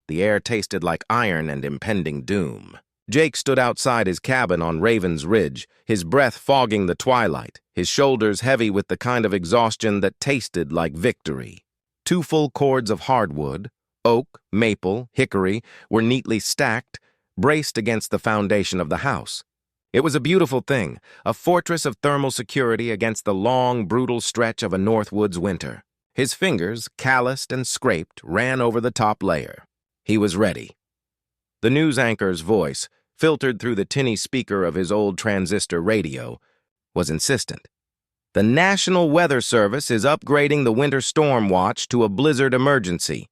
The air tasted like iron and impending doom. Jake stood outside his cabin on Raven's Ridge, his breath fogging the twilight, his shoulders heavy with the kind of exhaustion that tasted like victory. 2 full cords of hardwood, oak, maple, hickory, were neatly stacked, braced against the foundation of the house. It was a beautiful thing, a fortress of thermal security against the long, brutal stretch of a Northwoods winter. His fingers, calloused and scraped, ran over the top layer. He was ready. The news anchor's voice, filtered through the tinny speaker of his old transistor radio, was insistent. The National Weather Service is upgrading the winter storm watch to a blizzard emergency.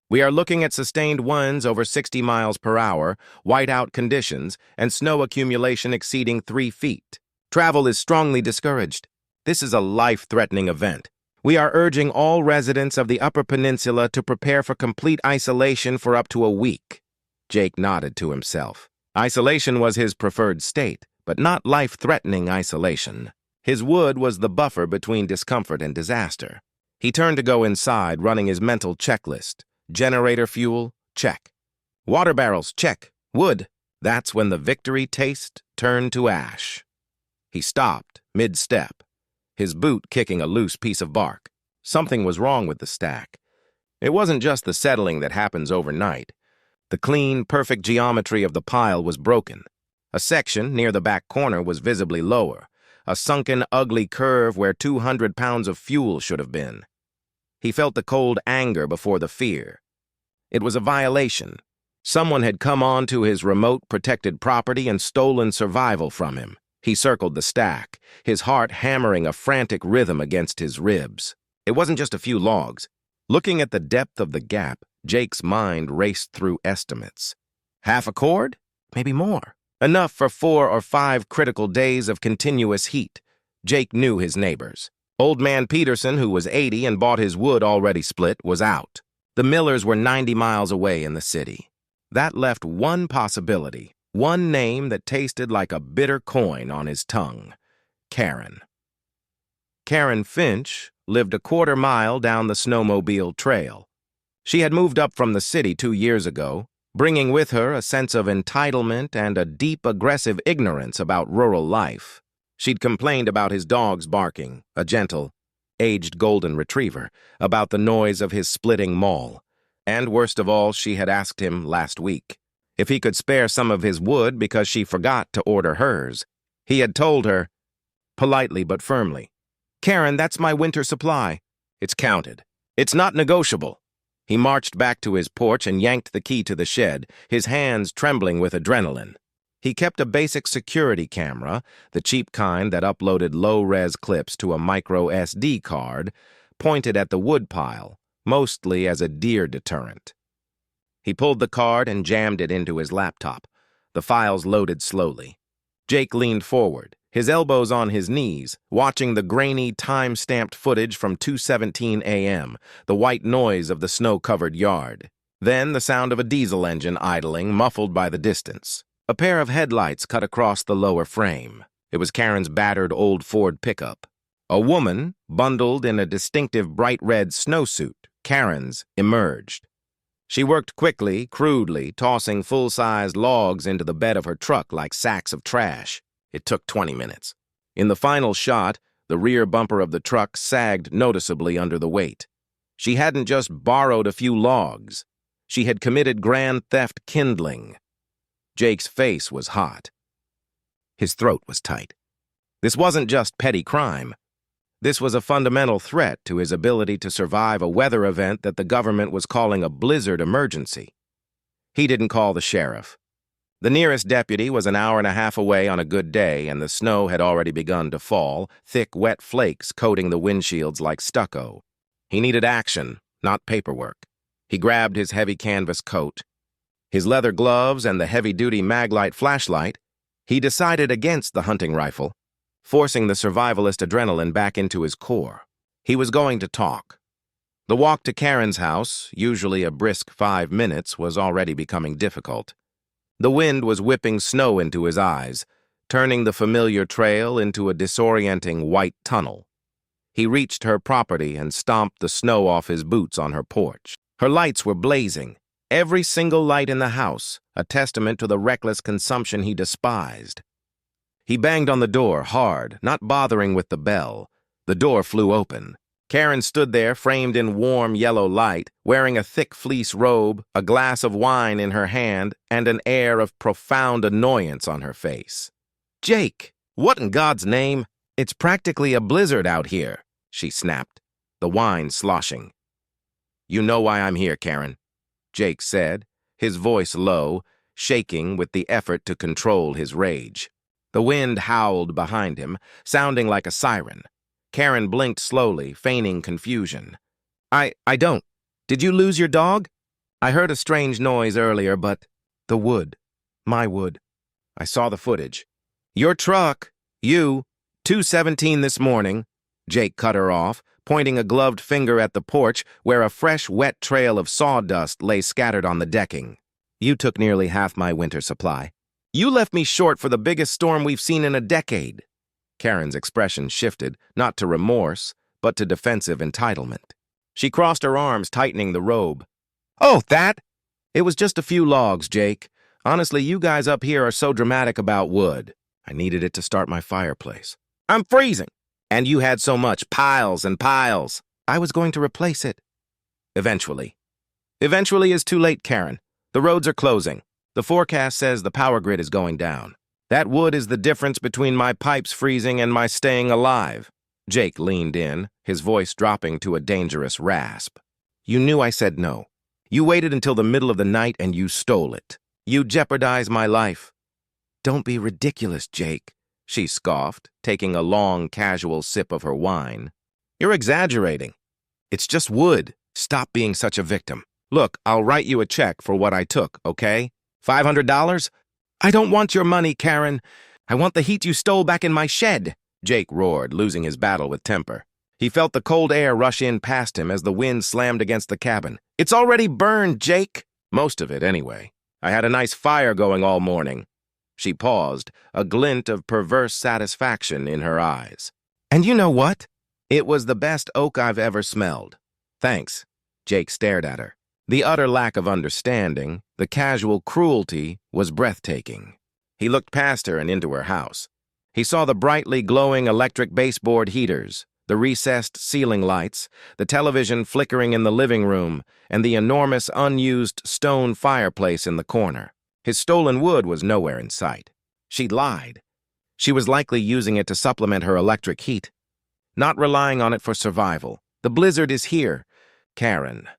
We are looking at sustained winds over 60 miles per hour, whiteout conditions, and snow accumulation exceeding 3 feet. Travel is strongly discouraged. This is a life-threatening event. We are urging all residents of the Upper Peninsula to prepare for complete isolation for up to a week. Jake nodded to himself. Isolation was his preferred state, but not life-threatening isolation. His wood was the buffer between discomfort and disaster. He turned to go inside, running his mental checklist. Generator fuel, check. Water barrels, check. Wood. That's when the victory taste turned to ash. He stopped, mid-step, his boot kicking a loose piece of bark. Something was wrong with the stack. It wasn't just the settling that happens overnight. The clean, perfect geometry of the pile was broken. A section near the back corner was visibly lower, a sunken, ugly curve where 200 pounds of fuel should have been. He felt the cold anger before the fear. It was a violation. Someone had come onto his remote, protected property and stolen survival from him. He circled the stack, his heart hammering a frantic rhythm against his ribs. It wasn't just a few logs. Looking at the depth of the gap, Jake's mind raced through estimates. Half a cord? Maybe more. Enough for 4 or 5 critical days of continuous heat. Jake knew his neighbors. Old man Peterson, who was 80 and bought his wood already split, was out. The Millers were 90 miles away in the city. That left one possibility, one name that tasted like a bitter coin on his tongue. Karen. Karen Finch lived a quarter mile down the snowmobile trail. She had moved up from the city 2 years ago, bringing with her a sense of entitlement and a deep, aggressive ignorance about rural life. She'd complained about his dogs barking, a gentle, aged golden retriever, about the noise of his splitting maul. And worst of all, she had asked him last week if he could spare some of his wood because she forgot to order hers. He had told her, politely but firmly, "Karen, that's my winter supply. It's counted. It's not negotiable." He marched back to his porch and yanked the key to the shed, his hands trembling with adrenaline. He kept a basic security camera, the cheap kind that uploaded low-res clips to a micro SD card, pointed at the woodpile, mostly as a deer deterrent. He pulled the card and jammed it into his laptop. The files loaded slowly. Jake leaned forward, his elbows on his knees, watching the grainy, time-stamped footage from 2:17 a.m., the white noise of the snow-covered yard. Then the sound of a diesel engine idling, muffled by the distance. A pair of headlights cut across the lower frame. It was Karen's battered old Ford pickup. A woman, bundled in a distinctive bright red snowsuit, Karen's, emerged. She worked quickly, crudely, tossing full-sized logs into the bed of her truck like sacks of trash. It took 20 minutes. In the final shot, the rear bumper of the truck sagged noticeably under the weight. She hadn't just borrowed a few logs. She had committed grand theft kindling. Jake's face was hot. His throat was tight. This wasn't just petty crime. This was a fundamental threat to his ability to survive a weather event that the government was calling a blizzard emergency. He didn't call the sheriff. The nearest deputy was an hour and a half away on a good day, and the snow had already begun to fall, thick, wet flakes coating the windshields like stucco. He needed action, not paperwork. He grabbed his heavy canvas coat, his leather gloves, and the heavy-duty Maglite flashlight. He decided against the hunting rifle, forcing the survivalist adrenaline back into his core. He was going to talk. The walk to Karen's house, usually a brisk 5 minutes, was already becoming difficult. The wind was whipping snow into his eyes, turning the familiar trail into a disorienting white tunnel. He reached her property and stomped the snow off his boots on her porch. Her lights were blazing, Every single light in the house, a testament to the reckless consumption he despised. He banged on the door hard, not bothering with the bell. The door flew open. Karen stood there, framed in warm yellow light, wearing a thick fleece robe, a glass of wine in her hand, and an air of profound annoyance on her face. "Jake, what in God's name? It's practically a blizzard out here," she snapped, the wine sloshing. "You know why I'm here, Karen," Jake said, his voice low, shaking with the effort to control his rage. The wind howled behind him, sounding like a siren. Karen blinked slowly, feigning confusion. I don't. Did you lose your dog? I heard a strange noise earlier, but the wood. My wood. I saw the footage. Your truck. You. 2:17 this morning. Jake cut her off, pointing a gloved finger at the porch where a fresh, wet trail of sawdust lay scattered on the decking. You took nearly half my winter supply. You left me short for the biggest storm we've seen in a decade. Karen's expression shifted, not to remorse, but to defensive entitlement. She crossed her arms, tightening the robe. "Oh, that? It was just a few logs, Jake. Honestly, you guys up here are so dramatic about wood. I needed it to start my fireplace. I'm freezing. And you had so much, piles and piles. I was going to replace it. Eventually. Eventually is too late, Karen. The roads are closing. The forecast says the power grid is going down. That wood is the difference between my pipes freezing and my staying alive." Jake leaned in, his voice dropping to a dangerous rasp. "You knew I said no. You waited until the middle of the night and you stole it. You jeopardized my life." "Don't be ridiculous, Jake," she scoffed, taking a long, casual sip of her wine. "You're exaggerating. It's just wood. Stop being such a victim. Look, I'll write you a check for what I took, okay? $500? I don't want your money, Karen. I want the heat you stole back in my shed," Jake roared, losing his battle with temper. He felt the cold air rush in past him as the wind slammed against the cabin. "It's already burned, Jake." "Most of it, anyway. I had a nice fire going all morning." She paused, a glint of perverse satisfaction in her eyes. "And you know what? It was the best oak I've ever smelled." "Thanks." Jake stared at her. The utter lack of understanding, the casual cruelty, was breathtaking. He looked past her and into her house. He saw the brightly glowing electric baseboard heaters, the recessed ceiling lights, the television flickering in the living room, and the enormous unused stone fireplace in the corner. His stolen wood was nowhere in sight. She'd lied. She was likely using it to supplement her electric heat, not relying on it for survival. The blizzard is here, Karen.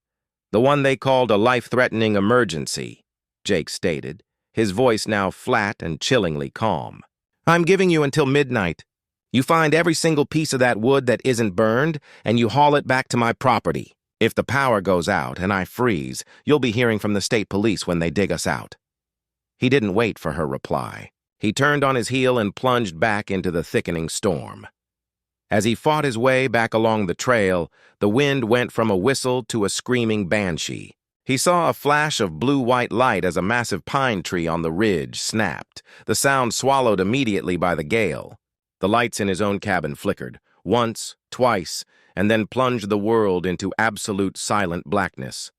The one they called a life-threatening emergency, Jake stated, his voice now flat and chillingly calm. "I'm giving you until midnight. You find every single piece of that wood that isn't burned, and you haul it back to my property. If the power goes out and I freeze, you'll be hearing from the state police when they dig us out." He didn't wait for her reply. He turned on his heel and plunged back into the thickening storm. As he fought his way back along the trail, the wind went from a whistle to a screaming banshee. He saw a flash of blue-white light as a massive pine tree on the ridge snapped, the sound swallowed immediately by the gale. The lights in his own cabin flickered, once, twice, and then plunged the world into absolute silent blackness.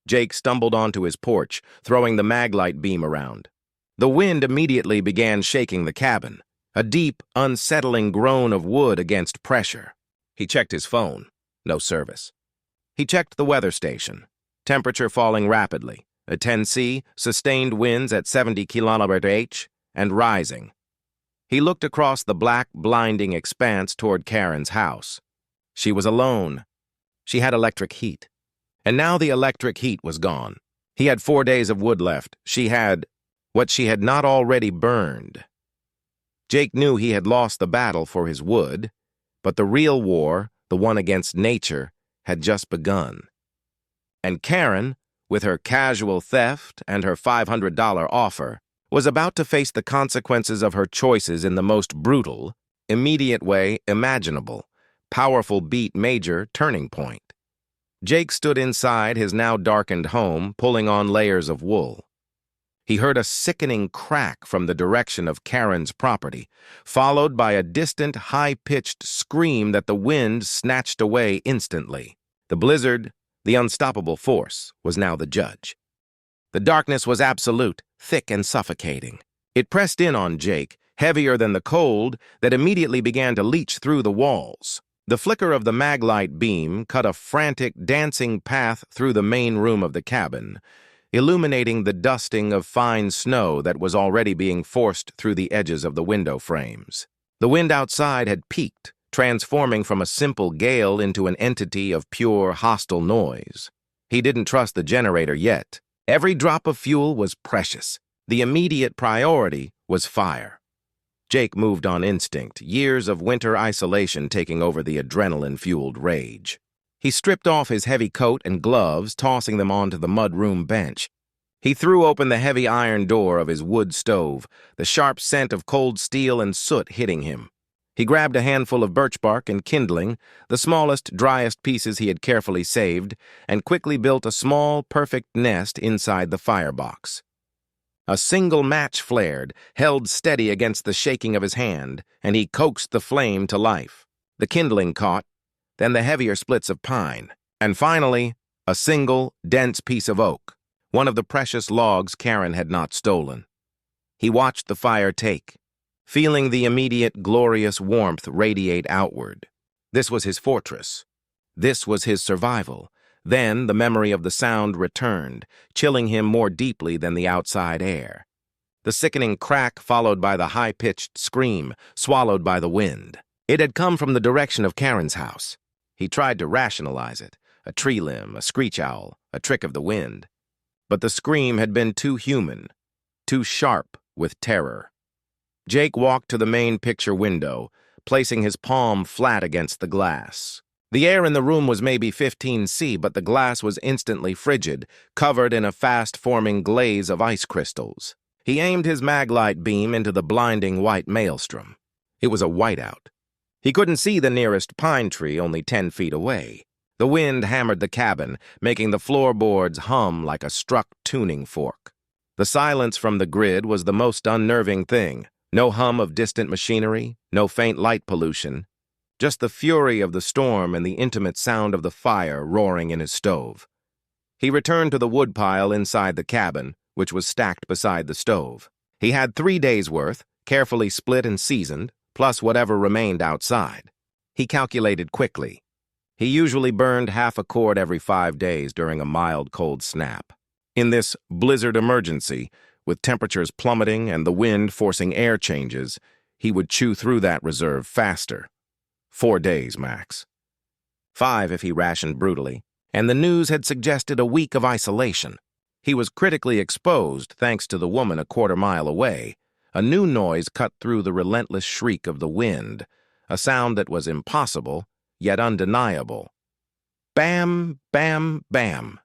Jake stumbled onto his porch, throwing the maglite beam around. The wind immediately began shaking the cabin, a deep, unsettling groan of wood against pressure. He checked his phone. No service. He checked the weather station. Temperature falling rapidly, a 10°C, sustained winds at 70 km/h, and rising. He looked across the black, blinding expanse toward Karen's house. She was alone. She had electric heat. And now the electric heat was gone. He had 4 days of wood left. She had what she had not already burned. Jake knew he had lost the battle for his wood, but the real war, the one against nature, had just begun. And Karen, with her casual theft and her $500 offer, was about to face the consequences of her choices in the most brutal, immediate way imaginable, powerful beat major turning point. Jake stood inside his now darkened home, pulling on layers of wool. He heard a sickening crack from the direction of Karen's property, followed by a distant, high-pitched scream that the wind snatched away instantly. The blizzard, the unstoppable force, was now the judge. The darkness was absolute, thick and suffocating. It pressed in on Jake, heavier than the cold that immediately began to leach through the walls. The flicker of the maglite beam cut a frantic, dancing path through the main room of the cabin, illuminating the dusting of fine snow that was already being forced through the edges of the window frames. The wind outside had peaked, transforming from a simple gale into an entity of pure, hostile noise. He didn't trust the generator yet. Every drop of fuel was precious. The immediate priority was fire. Jake moved on instinct, years of winter isolation taking over the adrenaline-fueled rage. He stripped off his heavy coat and gloves, tossing them onto the mudroom bench. He threw open the heavy iron door of his wood stove, the sharp scent of cold steel and soot hitting him. He grabbed a handful of birch bark and kindling, the smallest, driest pieces he had carefully saved, and quickly built a small, perfect nest inside the firebox. A single match flared, held steady against the shaking of his hand, and he coaxed the flame to life. The kindling caught, then the heavier splits of pine, and finally, a single, dense piece of oak, one of the precious logs Karen had not stolen. He watched the fire take, feeling the immediate, glorious warmth radiate outward. This was his fortress. This was his survival. Then the memory of the sound returned, chilling him more deeply than the outside air. The sickening crack followed by the high-pitched scream, swallowed by the wind. It had come from the direction of Karen's house. He tried to rationalize it, a tree limb, a screech owl, a trick of the wind. But the scream had been too human, too sharp with terror. Jake walked to the main picture window, placing his palm flat against the glass. The air in the room was maybe 15 degrees, but the glass was instantly frigid, covered in a fast-forming glaze of ice crystals. He aimed his maglite beam into the blinding white maelstrom. It was a whiteout. He couldn't see the nearest pine tree only 10 feet away. The wind hammered the cabin, making the floorboards hum like a struck tuning fork. The silence from the grid was the most unnerving thing. No hum of distant machinery, no faint light pollution, just the fury of the storm and the intimate sound of the fire roaring in his stove. He returned to the woodpile inside the cabin, which was stacked beside the stove. He had 3 days' worth, carefully split and seasoned, plus whatever remained outside. He calculated quickly. He usually burned half a cord every 5 days during a mild cold snap. In this blizzard emergency, with temperatures plummeting and the wind forcing air changes, he would chew through that reserve faster. 4 days, max. 5 if he rationed brutally, and the news had suggested a week of isolation. He was critically exposed thanks to the woman a quarter-mile away. A new noise cut through the relentless shriek of the wind, a sound that was impossible, yet undeniable. Bam, bam, bam.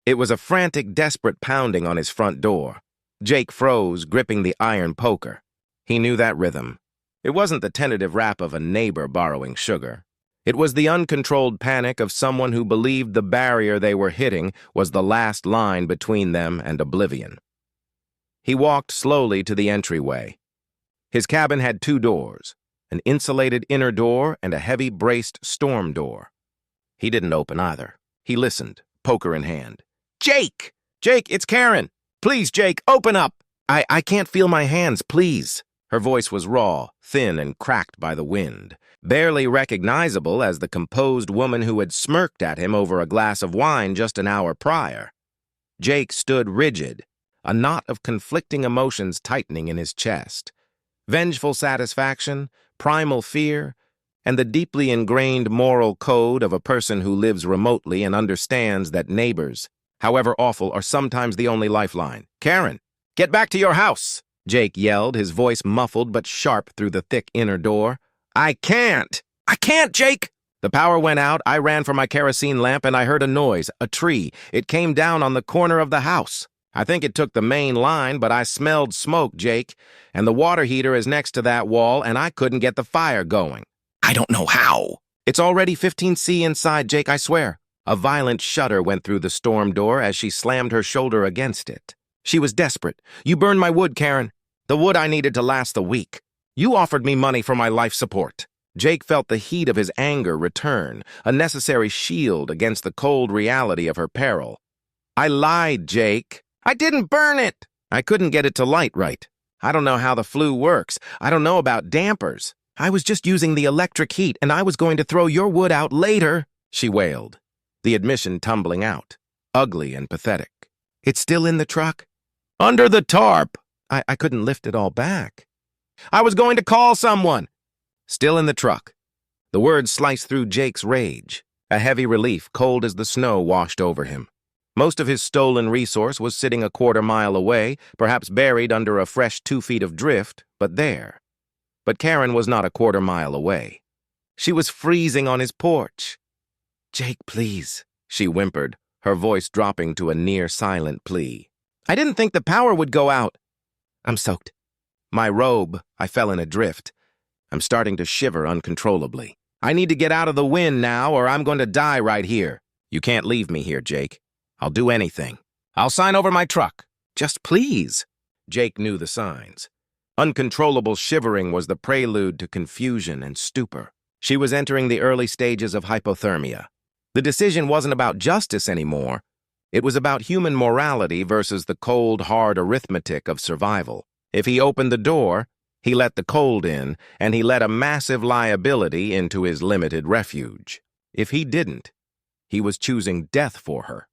It was a frantic, desperate pounding on his front door. Jake froze, gripping the iron poker. He knew that rhythm. It wasn't the tentative rap of a neighbor borrowing sugar. It was the uncontrolled panic of someone who believed the barrier they were hitting was the last line between them and oblivion. He walked slowly to the entryway. His cabin had 2 doors, an insulated inner door and a heavy braced storm door. He didn't open either. He listened, poker in hand. Jake! Jake, it's Karen! Please, Jake, open up! I can't feel my hands, please. Her voice was raw, thin, and cracked by the wind, barely recognizable as the composed woman who had smirked at him over a glass of wine just an hour prior. Jake stood rigid, a knot of conflicting emotions tightening in his chest. Vengeful satisfaction, primal fear, and the deeply ingrained moral code of a person who lives remotely and understands that neighbors, however awful, are sometimes the only lifeline. Karen, get back to your house! Jake yelled, his voice muffled but sharp through the thick inner door. I can't! I can't, Jake! The power went out, I ran for my kerosene lamp, and I heard a noise, a tree. It came down on the corner of the house. I think it took the main line, but I smelled smoke, Jake, and the water heater is next to that wall, and I couldn't get the fire going. I don't know how. It's already 15 degrees inside, Jake, I swear. A violent shudder went through the storm door as she slammed her shoulder against it. She was desperate. You burned my wood, Karen. The wood I needed to last the week. You offered me money for my life support. Jake felt the heat of his anger return, a necessary shield against the cold reality of her peril. I lied, Jake. I didn't burn it! I couldn't get it to light right. I don't know how the flue works. I don't know about dampers. I was just using the electric heat, and I was going to throw your wood out later, she wailed, the admission tumbling out, ugly and pathetic. It's still in the truck? Under the tarp! I couldn't lift it all back. I was going to call someone. Still in the truck. The words sliced through Jake's rage. A heavy relief, cold as the snow, washed over him. Most of his stolen resource was sitting a quarter-mile away, perhaps buried under a fresh 2 feet of drift, but there. But Karen was not a quarter-mile away. She was freezing on his porch. Jake, please, she whimpered, her voice dropping to a near-silent plea. I didn't think the power would go out. I'm soaked. My robe, I fell in a drift. I'm starting to shiver uncontrollably. I need to get out of the wind now, or I'm going to die right here. You can't leave me here, Jake. I'll do anything. I'll sign over my truck. Just please. Jake knew the signs. Uncontrollable shivering was the prelude to confusion and stupor. She was entering the early stages of hypothermia. The decision wasn't about justice anymore. It was about human morality versus the cold, hard arithmetic of survival. If he opened the door, he let the cold in, and he let a massive liability into his limited refuge. If he didn't, he was choosing death for her.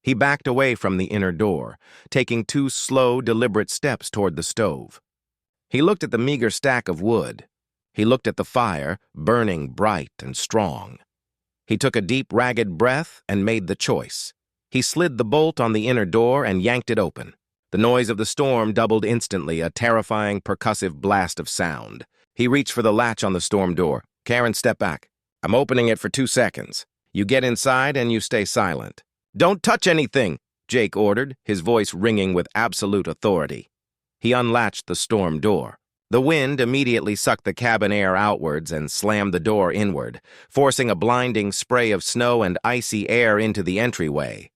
He backed away from the inner door, taking 2 slow, deliberate steps toward the stove. He looked at the meager stack of wood. He looked at the fire, burning bright and strong. He took a deep, ragged breath and made the choice. He slid the bolt on the inner door and yanked it open. The noise of the storm doubled instantly, a terrifying, percussive blast of sound. He reached for the latch on the storm door. Karen, step back. I'm opening it for 2 seconds. You get inside and you stay silent. Don't touch anything, Jake ordered, his voice ringing with absolute authority. He unlatched the storm door. The wind immediately sucked the cabin air outwards and slammed the door inward, forcing a blinding spray of snow and icy air into the entryway.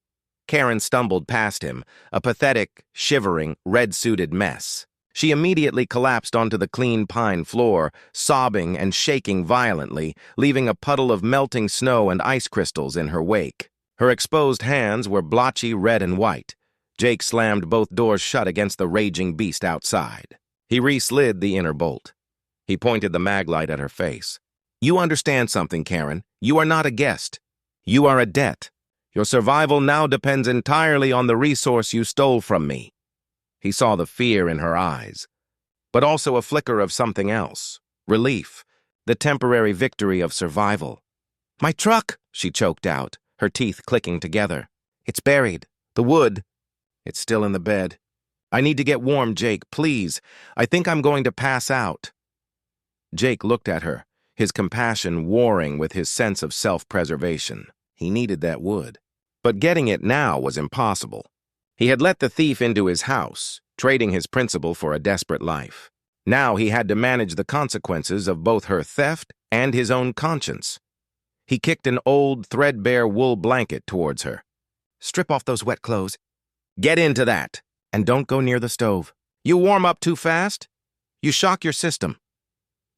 Karen stumbled past him, a pathetic, shivering, red-suited mess. She immediately collapsed onto the clean pine floor, sobbing and shaking violently, leaving a puddle of melting snow and ice crystals in her wake. Her exposed hands were blotchy red and white. Jake slammed both doors shut against the raging beast outside. He re-slid the inner bolt. He pointed the maglite at her face. You understand something, Karen. You are not a guest. You are a debt. Your survival now depends entirely on the resource you stole from me. He saw the fear in her eyes, but also a flicker of something else. Relief, the temporary victory of survival. My truck, she choked out, her teeth clicking together. It's buried. The wood. It's still in the bed. I need to get warm, Jake, please. I think I'm going to pass out. Jake looked at her, his compassion warring with his sense of self-preservation. He needed that wood. But getting it now was impossible. He had let the thief into his house, trading his principal for a desperate life. Now he had to manage the consequences of both her theft and his own conscience. He kicked an old, threadbare wool blanket towards her. Strip off those wet clothes. Get into that, and don't go near the stove. You warm up too fast, you shock your system.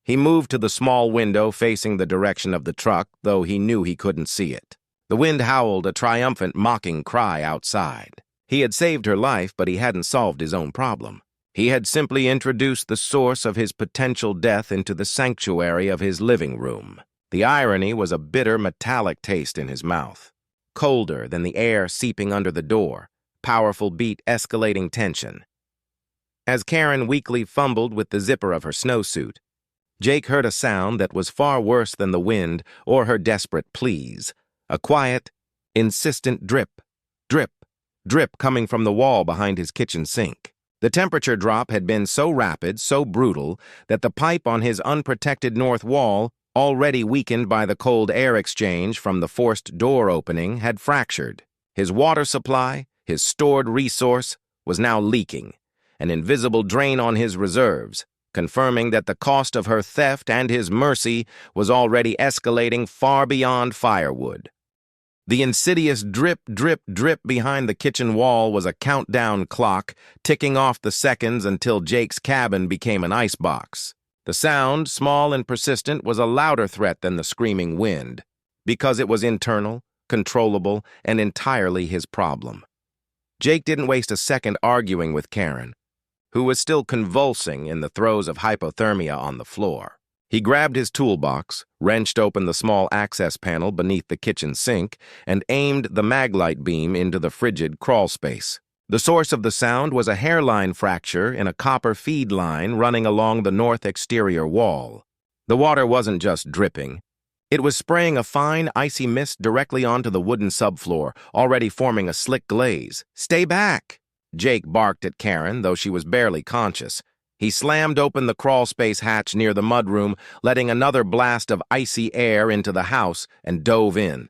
He moved to the small window facing the direction of the truck, though he knew he couldn't see it. The wind howled a triumphant, mocking cry outside. He had saved her life, but he hadn't solved his own problem. He had simply introduced the source of his potential death into the sanctuary of his living room. The irony was a bitter, metallic taste in his mouth. Colder than the air seeping under the door, powerful beat escalating tension. As Karen weakly fumbled with the zipper of her snowsuit, Jake heard a sound that was far worse than the wind or her desperate pleas. A quiet, insistent drip, drip, drip coming from the wall behind his kitchen sink. The temperature drop had been so rapid, so brutal, that the pipe on his unprotected north wall, already weakened by the cold air exchange from the forced door opening, had fractured. His water supply, his stored resource, was now leaking, an invisible drain on his reserves, confirming that the cost of her theft and his mercy was already escalating far beyond firewood. The insidious drip, drip, drip behind the kitchen wall was a countdown clock, ticking off the seconds until Jake's cabin became an icebox. The sound, small and persistent, was a louder threat than the screaming wind, because it was internal, controllable, and entirely his problem. Jake didn't waste a second arguing with Karen, who was still convulsing in the throes of hypothermia on the floor. He grabbed his toolbox, wrenched open the small access panel beneath the kitchen sink, and aimed the maglite beam into the frigid crawl space. The source of the sound was a hairline fracture in a copper feed line running along the north exterior wall. The water wasn't just dripping. It was spraying a fine, icy mist directly onto the wooden subfloor, already forming a slick glaze. "Stay back!" Jake barked at Karen, though she was barely conscious. He slammed open the crawlspace hatch near the mudroom, letting another blast of icy air into the house, and dove in.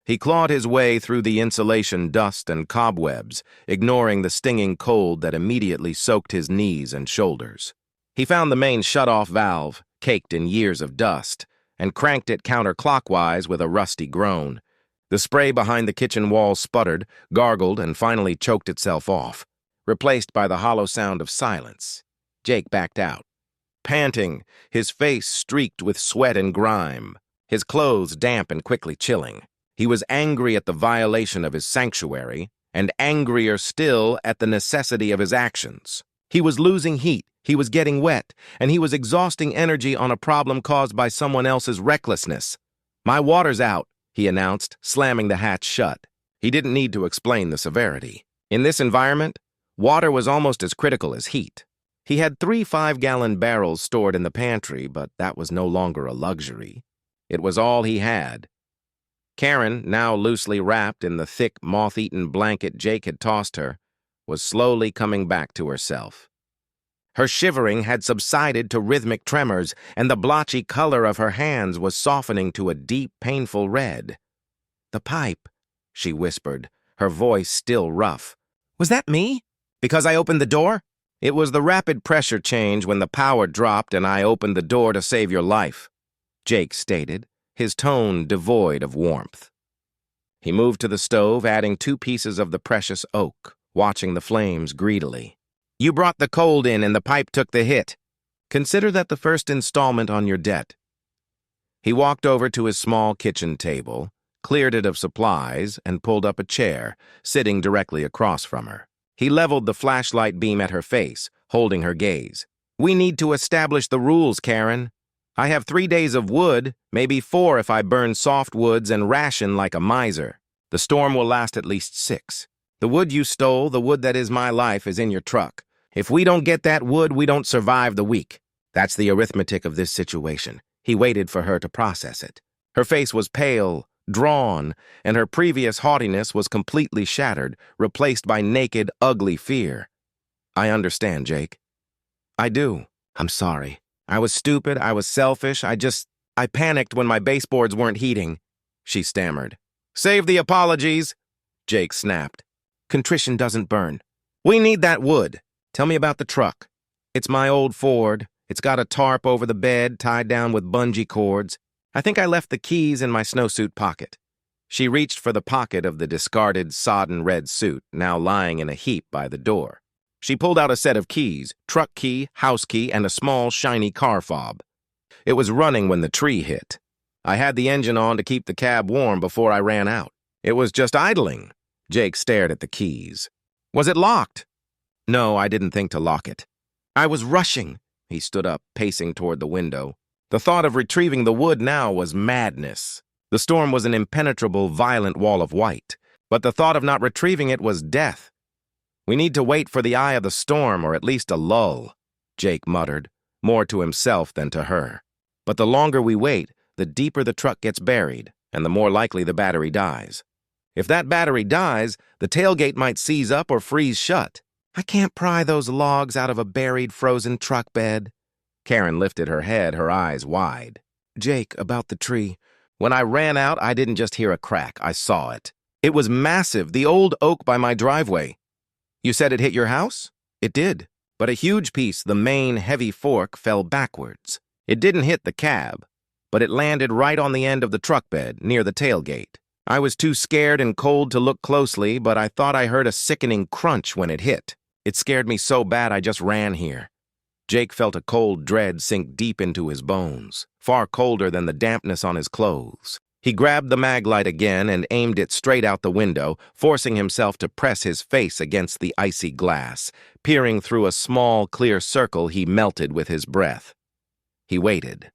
He clawed his way through the insulation dust and cobwebs, ignoring the stinging cold that immediately soaked his knees and shoulders. He found the main shut-off valve, caked in years of dust, and cranked it counterclockwise with a rusty groan. The spray behind the kitchen wall sputtered, gargled, and finally choked itself off, replaced by the hollow sound of silence. Jake backed out, panting, his face streaked with sweat and grime, his clothes damp and quickly chilling. He was angry at the violation of his sanctuary, and angrier still at the necessity of his actions. He was losing heat, he was getting wet, and he was exhausting energy on a problem caused by someone else's recklessness. "My water's out," he announced, slamming the hatch shut. He didn't need to explain the severity. In this environment, water was almost as critical as heat. He had 3 5-gallon barrels stored in the pantry, but that was no longer a luxury. It was all he had. Karen, now loosely wrapped in the thick, moth-eaten blanket Jake had tossed her, was slowly coming back to herself. Her shivering had subsided to rhythmic tremors, and the blotchy color of her hands was softening to a deep, painful red. "The pipe," she whispered, her voice still rough. "Was that me? Because I opened the door?" "It was the rapid pressure change when the power dropped and I opened the door to save your life," Jake stated, his tone devoid of warmth. He moved to the stove, adding 2 pieces of the precious oak, watching the flames greedily. "You brought the cold in and the pipe took the hit. Consider that the first installment on your debt." He walked over to his small kitchen table, cleared it of supplies, and pulled up a chair, sitting directly across from her. He leveled the flashlight beam at her face, holding her gaze. "We need to establish the rules, Karen. I have 3 days of wood, maybe 4 if I burn soft woods and ration like a miser. The storm will last at least 6. The wood you stole, the wood that is my life, is in your truck. If we don't get that wood, we don't survive the week. That's the arithmetic of this situation." He waited for her to process it. Her face was pale, drawn, and her previous haughtiness was completely shattered, replaced by naked, ugly fear. "I understand, Jake. I do. I'm sorry. I was stupid, I was selfish, I panicked when my baseboards weren't heating," she stammered. "Save the apologies," Jake snapped. "Contrition doesn't burn. We need that wood. Tell me about the truck." "It's my old Ford. It's got a tarp over the bed, tied down with bungee cords. I think I left the keys in my snowsuit pocket." She reached for the pocket of the discarded, sodden red suit, now lying in a heap by the door. She pulled out a set of keys, truck key, house key, and a small, shiny car fob. "It was running when the tree hit. I had the engine on to keep the cab warm before I ran out. It was just idling." Jake stared at the keys. "Was it locked?" "No, I didn't think to lock it. I was rushing." He stood up, pacing toward the window. The thought of retrieving the wood now was madness. The storm was an impenetrable, violent wall of white, but the thought of not retrieving it was death. "We need to wait for the eye of the storm, or at least a lull," Jake muttered, more to himself than to her. "But the longer we wait, the deeper the truck gets buried, and the more likely the battery dies. If that battery dies, the tailgate might seize up or freeze shut. I can't pry those logs out of a buried, frozen truck bed." Karen lifted her head, her eyes wide. "Jake, about the tree. When I ran out, I didn't just hear a crack, I saw it. It was massive, the old oak by my driveway." "You said it hit your house?" "It did, but a huge piece, the main heavy fork, fell backwards. It didn't hit the cab, but it landed right on the end of the truck bed, near the tailgate. I was too scared and cold to look closely, but I thought I heard a sickening crunch when it hit. It scared me so bad I just ran here." Jake felt a cold dread sink deep into his bones, far colder than the dampness on his clothes. He grabbed the mag light again and aimed it straight out the window, forcing himself to press his face against the icy glass. Peering through a small, clear circle, he melted with his breath. He waited.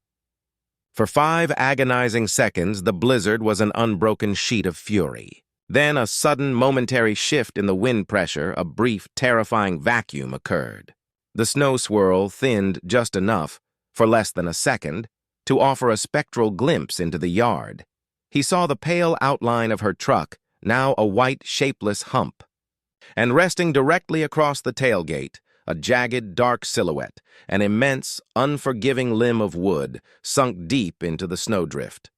For 5 agonizing seconds, the blizzard was an unbroken sheet of fury. Then a sudden, momentary shift in the wind pressure, a brief, terrifying vacuum occurred. The snow swirl thinned just enough, for less than a second, to offer a spectral glimpse into the yard. He saw the pale outline of her truck, now a white, shapeless hump. And resting directly across the tailgate, a jagged, dark silhouette, an immense, unforgiving limb of wood, sunk deep into the snowdrift.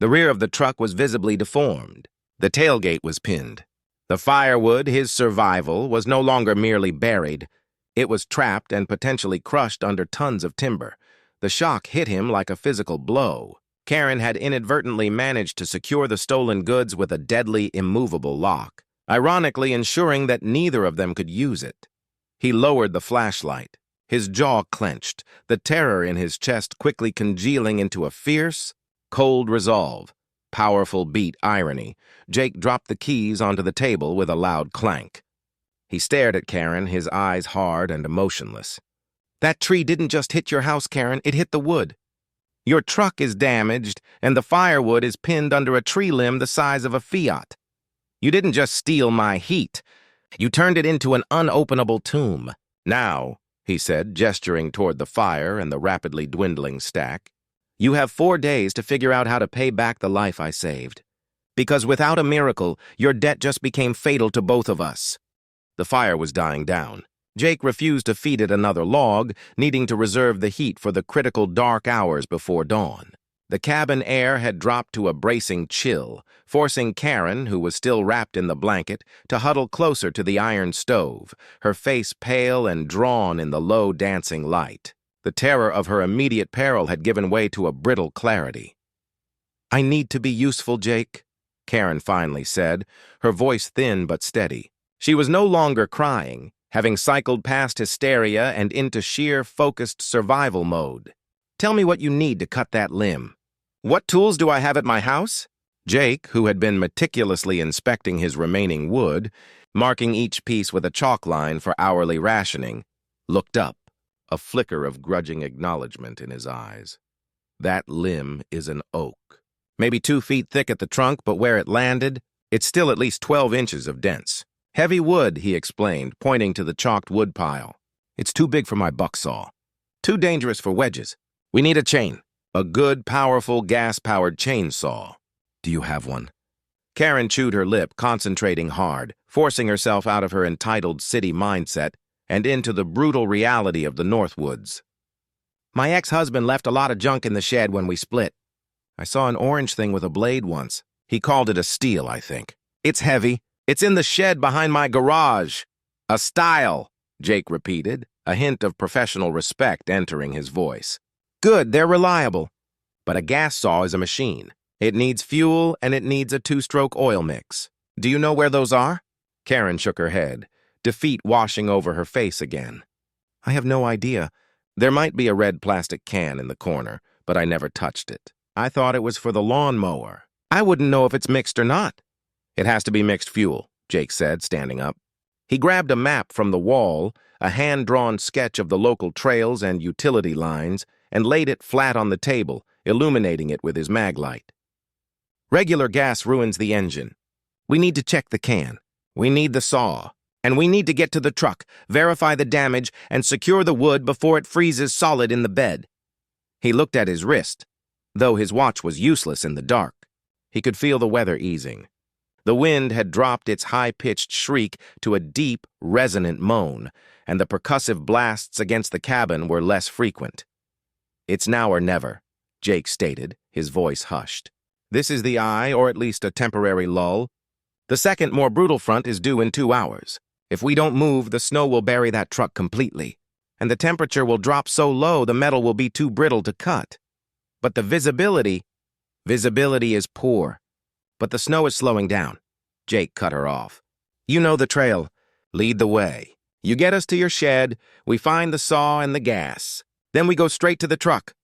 The rear of the truck was visibly deformed. The tailgate was pinned. The firewood, his survival, was no longer merely buried. It was trapped and potentially crushed under tons of timber. The shock hit him like a physical blow. Karen had inadvertently managed to secure the stolen goods with a deadly, immovable lock, ironically ensuring that neither of them could use it. He lowered the flashlight, his jaw clenched, the terror in his chest quickly congealing into a fierce, cold resolve. Powerful beat irony. Jake dropped the keys onto the table with a loud clank. He stared at Karen, his eyes hard and emotionless. "That tree didn't just hit your house, Karen, it hit the wood. Your truck is damaged, and the firewood is pinned under a tree limb the size of a Fiat. You didn't just steal my heat. You turned it into an unopenable tomb. Now," he said, gesturing toward the fire and the rapidly dwindling stack, "you have 4 days to figure out how to pay back the life I saved. Because without a miracle, your debt just became fatal to both of us." The fire was dying down. Jake refused to feed it another log, needing to reserve the heat for the critical dark hours before dawn. The cabin air had dropped to a bracing chill, forcing Karen, who was still wrapped in the blanket, to huddle closer to the iron stove, her face pale and drawn in the low dancing light. The terror of her immediate peril had given way to a brittle clarity. "I need to be useful, Jake," Karen finally said, her voice thin but steady. She was no longer crying, having cycled past hysteria and into sheer, focused survival mode. "Tell me what you need to cut that limb." "What tools do I have at my house?" Jake, who had been meticulously inspecting his remaining wood, marking each piece with a chalk line for hourly rationing, looked up, a flicker of grudging acknowledgement in his eyes. "That limb is an oak. Maybe 2 feet thick at the trunk, but where it landed, it's still at least 12 inches of dents. Heavy wood," he explained, pointing to the chalked wood pile. "It's too big for my buck saw. Too dangerous for wedges. We need a chain. A good, powerful, gas-powered chainsaw. Do you have one?" Karen chewed her lip, concentrating hard, forcing herself out of her entitled city mindset and into the brutal reality of the Northwoods. "My ex-husband left a lot of junk in the shed when we split. I saw an orange thing with a blade once. He called it a steel, I think. It's heavy. It's in the shed behind my garage." "A style," Jake repeated, a hint of professional respect entering his voice. "Good, they're reliable. But a gas saw is a machine. It needs fuel and it needs a 2-stroke oil mix. Do you know where those are?" Karen shook her head, defeat washing over her face again. "I have no idea. There might be a red plastic can in the corner, but I never touched it. I thought it was for the lawnmower. I wouldn't know if it's mixed or not." "It has to be mixed fuel," Jake said, standing up. He grabbed a map from the wall, a hand-drawn sketch of the local trails and utility lines, and laid it flat on the table, illuminating it with his mag light. "Regular gas ruins the engine. We need to check the can. We need the saw. And we need to get to the truck, verify the damage, and secure the wood before it freezes solid in the bed." He looked at his wrist. Though his watch was useless in the dark, he could feel the weather easing. The wind had dropped its high-pitched shriek to a deep, resonant moan, and the percussive blasts against the cabin were less frequent. "It's now or never," Jake stated, his voice hushed. "This is the eye, or at least a temporary lull. The second, more brutal front is due in 2 hours. If we don't move, the snow will bury that truck completely, and the temperature will drop so low the metal will be too brittle to cut. But the visibility is poor. But the snow is slowing down." Jake cut her off. "You know the trail. Lead the way. You get us to your shed, we find the saw and the gas. Then we go straight to the truck."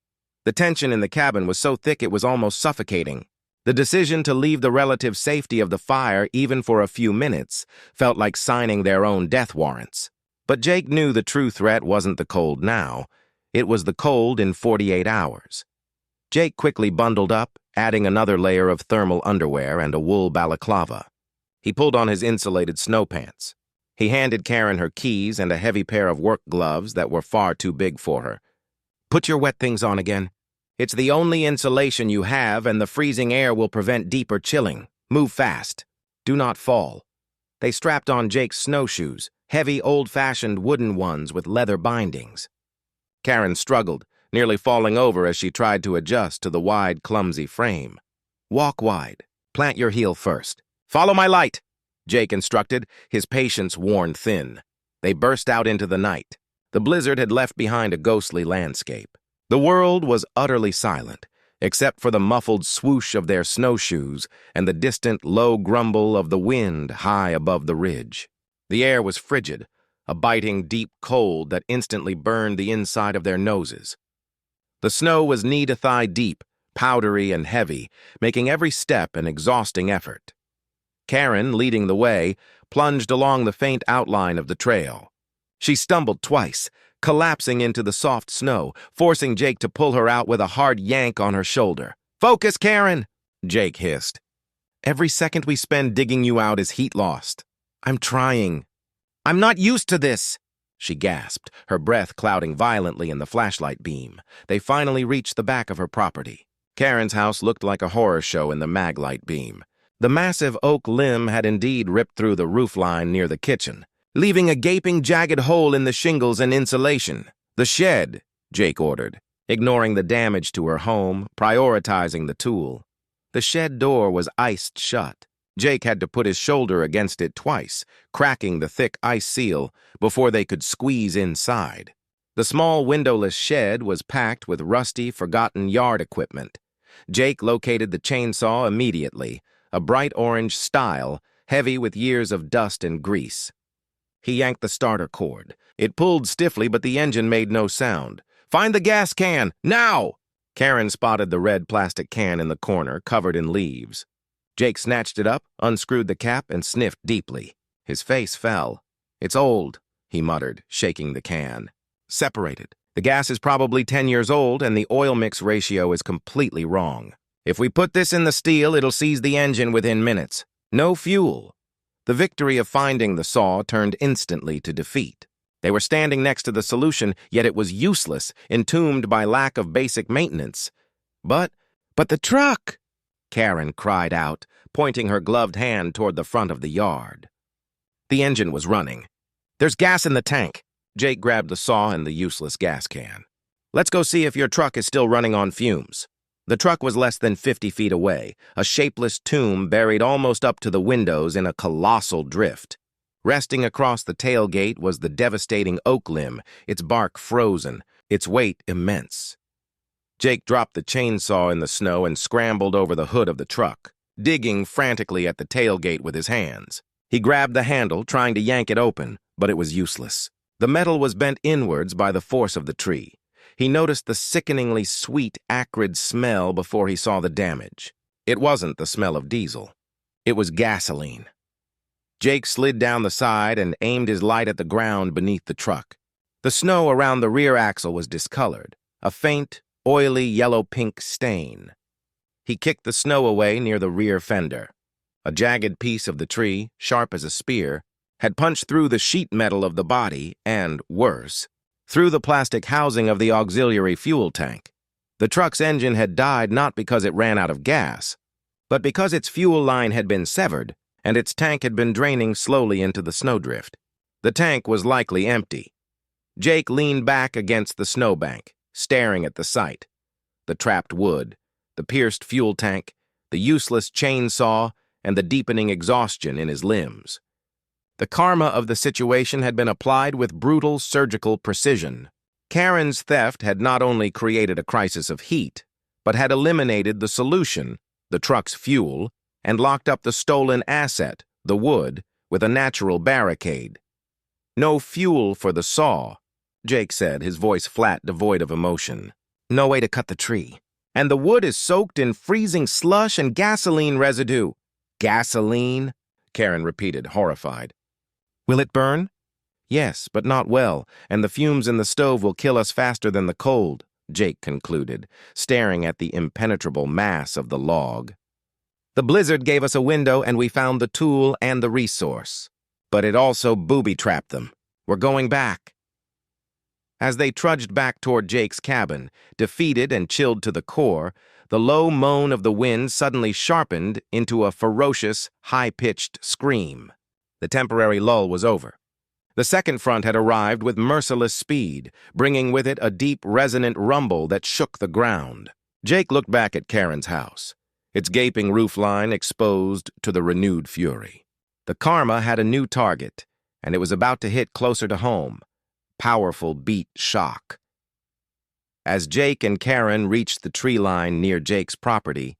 The tension in the cabin was so thick it was almost suffocating. The decision to leave the relative safety of the fire even for a few minutes felt like signing their own death warrants. But Jake knew the true threat wasn't the cold now. It was the cold in 48 hours. Jake quickly bundled up, adding another layer of thermal underwear and a wool balaclava. He pulled on his insulated snow pants. He handed Karen her keys and a heavy pair of work gloves that were far too big for her. "Put your wet things on again. It's the only insulation you have, and the freezing air will prevent deeper chilling. Move fast. Do not fall." They strapped on Jake's snowshoes, heavy, old-fashioned wooden ones with leather bindings. Karen struggled, nearly falling over as she tried to adjust to the wide, clumsy frame. "Walk wide. Plant your heel first. Follow my light," Jake instructed, his patience worn thin. They burst out into the night. The blizzard had left behind a ghostly landscape. The world was utterly silent, except for the muffled swoosh of their snowshoes and the distant, low grumble of the wind high above the ridge. The air was frigid, a biting, deep cold that instantly burned the inside of their noses. The snow was knee-to-thigh deep, powdery and heavy, making every step an exhausting effort. Karen, leading the way, plunged along the faint outline of the trail. She stumbled twice, collapsing into the soft snow, forcing Jake to pull her out with a hard yank on her shoulder. "Focus, Karen!" Jake hissed. "Every second we spend digging you out is heat lost." "I'm trying." "I'm not used to this," she gasped, her breath clouding violently in the flashlight beam. They finally reached the back of her property. Karen's house looked like a horror show in the maglight beam. The massive oak limb had indeed ripped through the roofline near the kitchen, leaving a gaping, jagged hole in the shingles and insulation. "The shed," Jake ordered, ignoring the damage to her home, prioritizing the tool. The shed door was iced shut. Jake had to put his shoulder against it twice, cracking the thick ice seal before they could squeeze inside. The small windowless shed was packed with rusty, forgotten yard equipment. Jake located the chainsaw immediately, a bright orange style, heavy with years of dust and grease. He yanked the starter cord. It pulled stiffly, but the engine made no sound. "Find the gas can, now!" Karen spotted the red plastic can in the corner, covered in leaves. Jake snatched it up, unscrewed the cap, and sniffed deeply. His face fell. "It's old," he muttered, shaking the can. "Separated. The gas is probably 10 years old, and the oil mix ratio is completely wrong. If we put this in the steel, it'll seize the engine within minutes. No fuel." The victory of finding the saw turned instantly to defeat. They were standing next to the solution, yet it was useless, entombed by lack of basic maintenance. But the truck!" Karen cried out, pointing her gloved hand toward the front of the yard. The engine was running. "There's gas in the tank." Jake grabbed the saw and the useless gas can. "Let's go see if your truck is still running on fumes." The truck was less than 50 feet away, a shapeless tomb buried almost up to the windows in a colossal drift. Resting across the tailgate was the devastating oak limb, its bark frozen, its weight immense. Jake dropped the chainsaw in the snow and scrambled over the hood of the truck, digging frantically at the tailgate with his hands. He grabbed the handle, trying to yank it open, but it was useless. The metal was bent inwards by the force of the tree. He noticed the sickeningly sweet, acrid smell before he saw the damage. It wasn't the smell of diesel. It was gasoline. Jake slid down the side and aimed his light at the ground beneath the truck. The snow around the rear axle was discolored, a faint, oily yellow-pink stain. He kicked the snow away near the rear fender. A jagged piece of the tree, sharp as a spear, had punched through the sheet metal of the body and, worse, through the plastic housing of the auxiliary fuel tank. The truck's engine had died not because it ran out of gas, but because its fuel line had been severed and its tank had been draining slowly into the snowdrift. The tank was likely empty. Jake leaned back against the snowbank, staring at the sight. The trapped wood, the pierced fuel tank, the useless chainsaw, and the deepening exhaustion in his limbs. The karma of the situation had been applied with brutal surgical precision. Karen's theft had not only created a crisis of heat, but had eliminated the solution, the truck's fuel, and locked up the stolen asset, the wood, with a natural barricade. "No fuel for the saw," Jake said, his voice flat, devoid of emotion. "No way to cut the tree. And the wood is soaked in freezing slush and gasoline residue. Gasoline? Karen repeated, horrified. Will it burn? Yes, but not well, and the fumes in the stove will kill us faster than the cold, Jake concluded, staring at the impenetrable mass of the log. The blizzard gave us a window and we found the tool and the resource. But it also booby-trapped them. We're going back. As they trudged back toward Jake's cabin, defeated and chilled to the core, the low moan of the wind suddenly sharpened into a ferocious, high-pitched scream. The temporary lull was over. The second front had arrived with merciless speed, bringing with it a deep, resonant rumble that shook the ground. Jake looked back at Karen's house, its gaping roofline exposed to the renewed fury. The karma had a new target, and it was about to hit closer to home. Powerful beat shock. As Jake and Karen reached the tree line near Jake's property,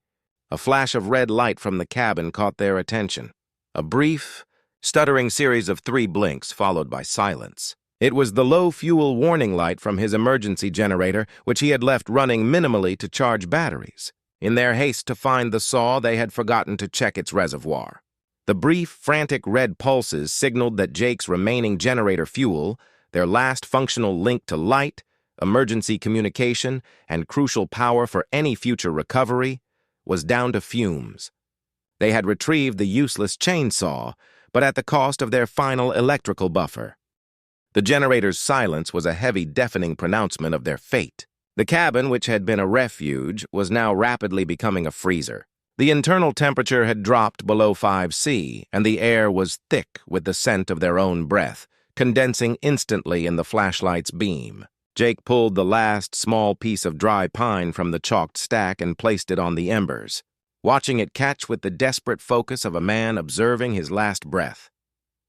a flash of red light from the cabin caught their attention. A brief, stuttering series of 3 blinks followed by silence. It was the low fuel warning light from his emergency generator, which he had left running minimally to charge batteries. In their haste to find the saw, they had forgotten to check its reservoir. The brief, frantic red pulses signaled that Jake's remaining generator fuel, their last functional link to light, emergency communication, and crucial power for any future recovery, was down to fumes. They had retrieved the useless chainsaw, but at the cost of their final electrical buffer. The generator's silence was a heavy, deafening pronouncement of their fate. The cabin, which had been a refuge, was now rapidly becoming a freezer. The internal temperature had dropped below 5°C, and the air was thick with the scent of their own breath, condensing instantly in the flashlight's beam. Jake pulled the last small piece of dry pine from the chalked stack and placed it on the embers, watching it catch with the desperate focus of a man observing his last breath.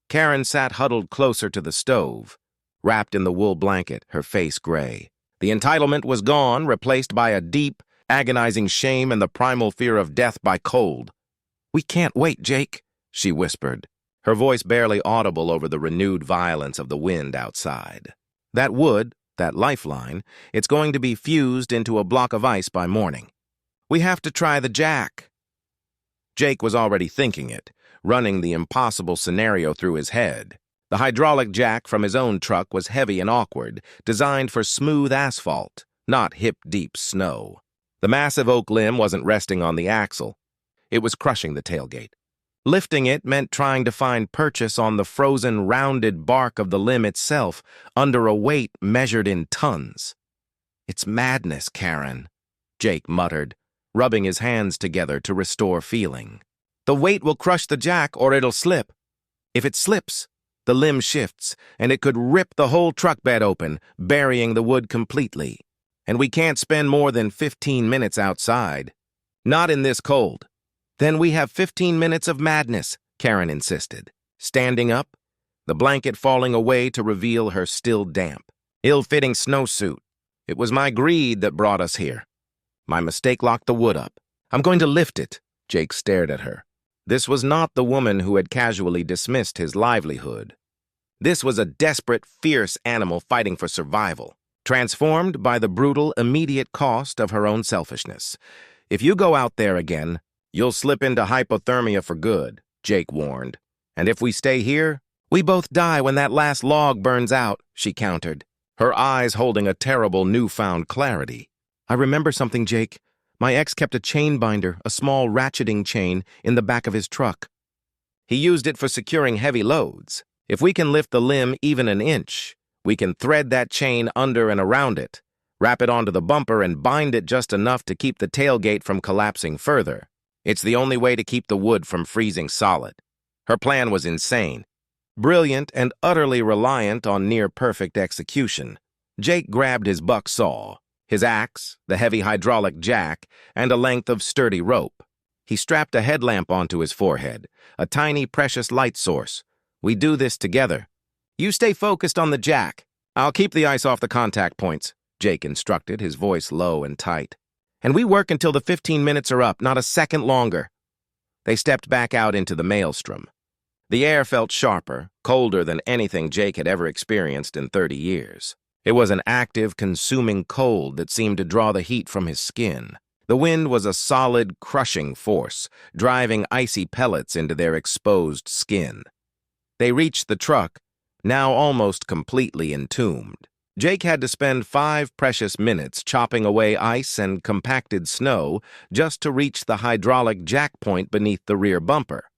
Karen sat huddled closer to the stove, wrapped in the wool blanket, her face gray. The entitlement was gone, replaced by a deep, agonizing shame and the primal fear of death by cold. "We can't wait, Jake," she whispered, her voice barely audible over the renewed violence of the wind outside. "That wood, that lifeline, it's going to be fused into a block of ice by morning. We have to try the jack." Jake was already thinking it, running the impossible scenario through his head. The hydraulic jack from his own truck was heavy and awkward, designed for smooth asphalt, not hip-deep snow. The massive oak limb wasn't resting on the axle. It was crushing the tailgate. Lifting it meant trying to find purchase on the frozen, rounded bark of the limb itself, under a weight measured in tons. "It's madness, Karen," Jake muttered, rubbing his hands together to restore feeling. "The weight will crush the jack or it'll slip. If it slips, the limb shifts, and it could rip the whole truck bed open, burying the wood completely. And we can't spend more than 15 minutes outside. Not in this cold." "Then we have 15 minutes of madness," Karen insisted, standing up, the blanket falling away to reveal her still damp, ill-fitting snowsuit. "It was my greed that brought us here. My mistake locked the wood up. I'm going to lift it." Jake stared at her. This was not the woman who had casually dismissed his livelihood. This was a desperate, fierce animal fighting for survival, transformed by the brutal, immediate cost of her own selfishness. "If you go out there again, you'll slip into hypothermia for good," Jake warned. "And if we stay here, we both die when that last log burns out," she countered, her eyes holding a terrible newfound clarity. "I remember something, Jake. My ex kept a chain binder, a small ratcheting chain, in the back of his truck. He used it for securing heavy loads. If we can lift the limb even an inch, we can thread that chain under and around it, wrap it onto the bumper, and bind it just enough to keep the tailgate from collapsing further. It's the only way to keep the wood from freezing solid." Her plan was insane, brilliant and utterly reliant on near-perfect execution. Jake grabbed his buck saw, his axe, the heavy hydraulic jack, and a length of sturdy rope. He strapped a headlamp onto his forehead, a tiny, precious light source. "We do this together. You stay focused on the jack. I'll keep the ice off the contact points," Jake instructed, his voice low and tight. "And we work until the 15 minutes are up, not a second longer." They stepped back out into the maelstrom. The air felt sharper, colder than anything Jake had ever experienced in 30 years. It was an active, consuming cold that seemed to draw the heat from his skin. The wind was a solid, crushing force, driving icy pellets into their exposed skin. They reached the truck, now almost completely entombed. Jake had to spend 5 precious minutes chopping away ice and compacted snow just to reach the hydraulic jack point beneath the rear bumper.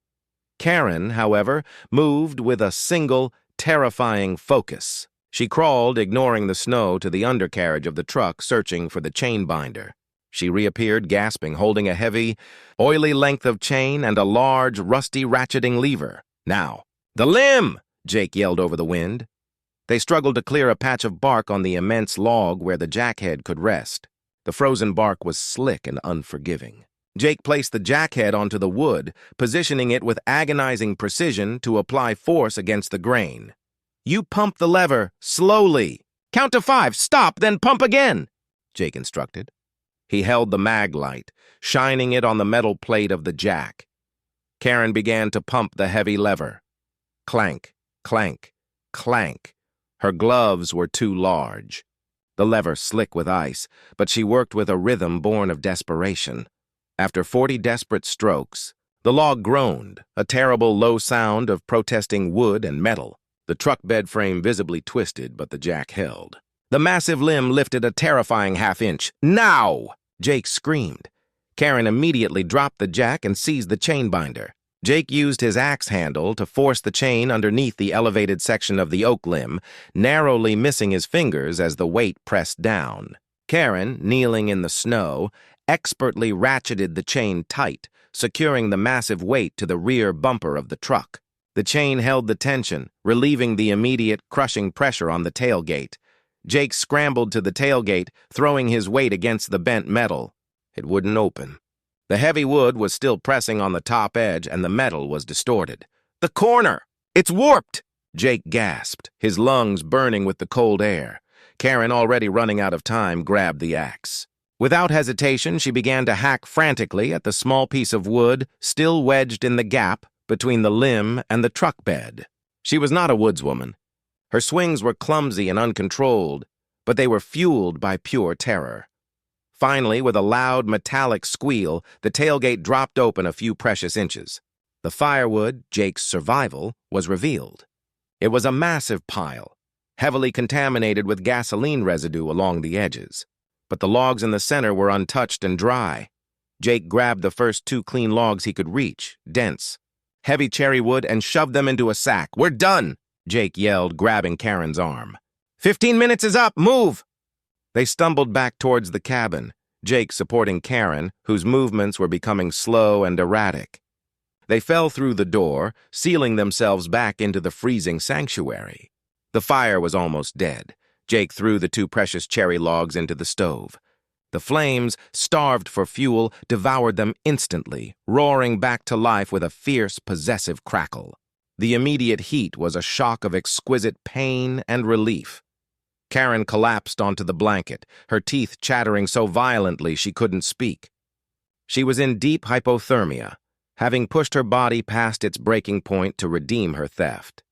Karen, however, moved with a single, terrifying focus. She crawled, ignoring the snow, to the undercarriage of the truck, searching for the chain binder. She reappeared, gasping, holding a heavy, oily length of chain and a large, rusty ratcheting lever. "Now, the limb!" Jake yelled over the wind. They struggled to clear a patch of bark on the immense log where the jackhead could rest. The frozen bark was slick and unforgiving. Jake placed the jackhead onto the wood, positioning it with agonizing precision to apply force against the grain. "You pump the lever, slowly. Count to 5, stop, then pump again," Jake instructed. He held the mag light, shining it on the metal plate of the jack. Karen began to pump the heavy lever. Clank, clank, clank. Her gloves were too large. The lever slick with ice, but she worked with a rhythm born of desperation. After 40 desperate strokes, the log groaned, a terrible low sound of protesting wood and metal. The truck bed frame visibly twisted, but the jack held. The massive limb lifted a terrifying half-inch. "Now!" Jake screamed. Karen immediately dropped the jack and seized the chain binder. Jake used his axe handle to force the chain underneath the elevated section of the oak limb, narrowly missing his fingers as the weight pressed down. Karen, kneeling in the snow, expertly ratcheted the chain tight, securing the massive weight to the rear bumper of the truck. The chain held the tension, relieving the immediate, crushing pressure on the tailgate. Jake scrambled to the tailgate, throwing his weight against the bent metal. It wouldn't open. The heavy wood was still pressing on the top edge, and the metal was distorted. "The corner! It's warped!" Jake gasped, his lungs burning with the cold air. Karen, already running out of time, grabbed the axe. Without hesitation, she began to hack frantically at the small piece of wood still wedged in the gap between the limb and the truck bed. She was not a woodswoman. Her swings were clumsy and uncontrolled, but they were fueled by pure terror. Finally, with a loud, metallic squeal, the tailgate dropped open a few precious inches. The firewood, Jake's survival, was revealed. It was a massive pile, heavily contaminated with gasoline residue along the edges. But the logs in the center were untouched and dry. Jake grabbed the first 2 clean logs he could reach, dense, heavy cherry wood, and shoved them into a sack. "We're done!" Jake yelled, grabbing Karen's arm. 15 minutes is up! Move!" They stumbled back towards the cabin, Jake supporting Karen, whose movements were becoming slow and erratic. They fell through the door, sealing themselves back into the freezing sanctuary. The fire was almost dead. Jake threw the 2 precious cherry logs into the stove. The flames, starved for fuel, devoured them instantly, roaring back to life with a fierce, possessive crackle. The immediate heat was a shock of exquisite pain and relief. Karen collapsed onto the blanket, her teeth chattering so violently she couldn't speak. She was in deep hypothermia, having pushed her body past its breaking point to redeem her theft.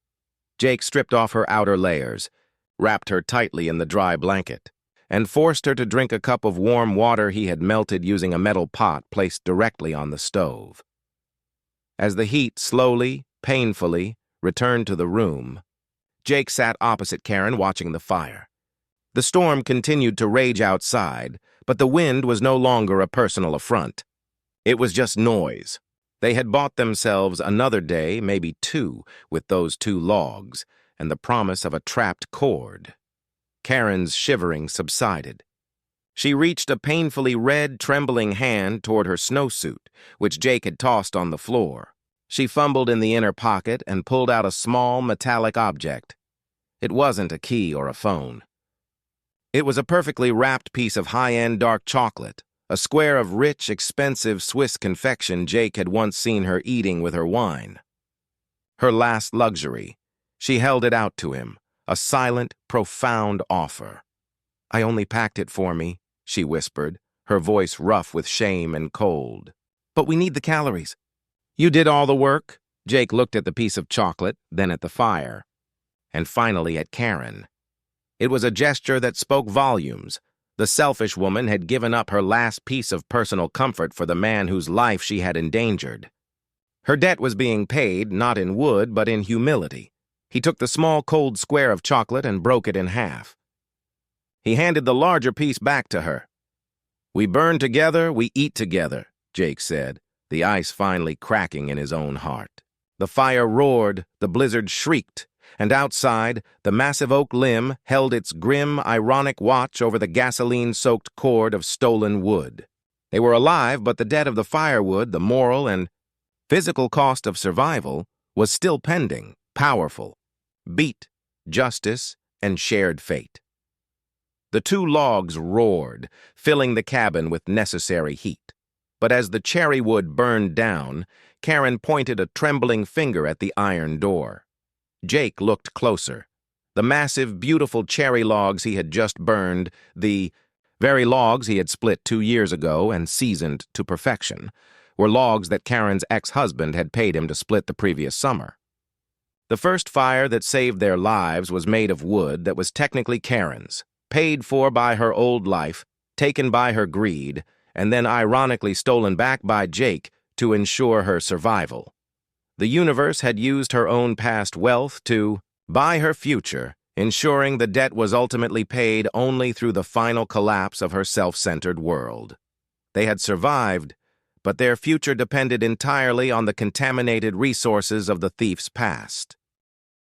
Jake stripped off her outer layers, wrapped her tightly in the dry blanket, and forced her to drink a cup of warm water he had melted using a metal pot placed directly on the stove. As the heat slowly, painfully, returned to the room, Jake sat opposite Karen watching the fire. The storm continued to rage outside, but the wind was no longer a personal affront. It was just noise. They had bought themselves another day, maybe 2, with those 2 logs, and the promise of a trapped cord. Karen's shivering subsided. She reached a painfully red, trembling hand toward her snowsuit, which Jake had tossed on the floor. She fumbled in the inner pocket and pulled out a small, metallic object. It wasn't a key or a phone. It was a perfectly wrapped piece of high-end dark chocolate, a square of rich, expensive Swiss confection Jake had once seen her eating with her wine. Her last luxury. She held it out to him, a silent, profound offer. "I only packed it for me," she whispered, her voice rough with shame and cold. "But we need the calories." "You did all the work?" Jake looked at the piece of chocolate, then at the fire, and finally at Karen. It was a gesture that spoke volumes, The selfish woman had given up her last piece of personal comfort for the man whose life she had endangered. Her debt was being paid, not in wood, but in humility. He took the small, cold square of chocolate and broke it in half. He handed the larger piece back to her. "We burn together, we eat together," Jake said, the ice finally cracking in his own heart. The fire roared, the blizzard shrieked, and outside, the massive oak limb held its grim, ironic watch over the gasoline-soaked cord of stolen wood. They were alive, but the debt of the firewood, the moral and physical cost of survival, was still pending, powerful. Beat, justice, and shared fate. The two logs roared, filling the cabin with necessary heat. But as the cherry wood burned down, Karen pointed a trembling finger at the iron door. Jake looked closer. The massive, beautiful cherry logs he had just burned, the very logs he had split 2 years ago and seasoned to perfection, were logs that Karen's ex-husband had paid him to split the previous summer. The first fire that saved their lives was made of wood that was technically Karen's, paid for by her old life, taken by her greed, and then ironically stolen back by Jake to ensure her survival. The universe had used her own past wealth to buy her future, ensuring the debt was ultimately paid only through the final collapse of her self-centered world. They had survived, but their future depended entirely on the contaminated resources of the thief's past.